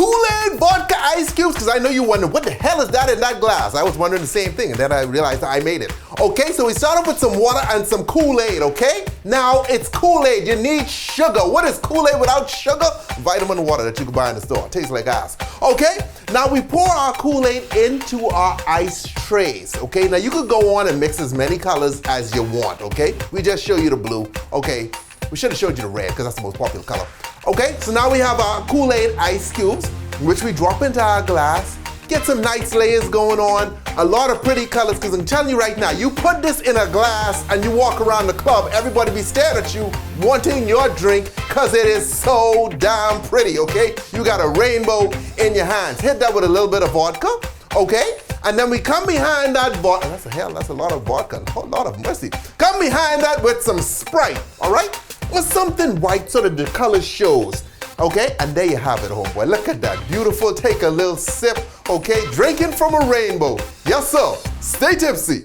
Kool-Aid vodka ice cubes, because I know you wonder, what the hell is that in that glass? I was wondering the same thing, and then I realized I made it. Okay, so we start off with some water and some Kool-Aid, okay? Now, it's Kool-Aid. You need sugar. What is Kool-Aid without sugar? Vitamin water that you can buy in the store. It tastes like ass. Okay, now we pour our Kool-Aid into our ice trays, okay? Now, you could go on and mix as many colors as you want, okay? We just show you the blue, okay? We should have showed you the red, because that's the most popular color. Okay, so now we have our Kool-Aid ice cubes, which we drop into our glass. Get some nice layers going on, a lot of pretty colors, because I'm telling you right now, you put this in a glass and you walk around the club, everybody be staring at you, wanting your drink, because it is so damn pretty, okay? You got a rainbow in your hands. Hit that with a little bit of vodka, okay? And then we come behind that vodka, that's a lot of vodka, a lot of mercy. Come behind that with some Sprite, all right? Or something white so that the color shows, okay? And there you have it, homeboy. Look at that, beautiful. Take a little sip, okay? Drinking from a rainbow. Yes, sir. Stay tipsy.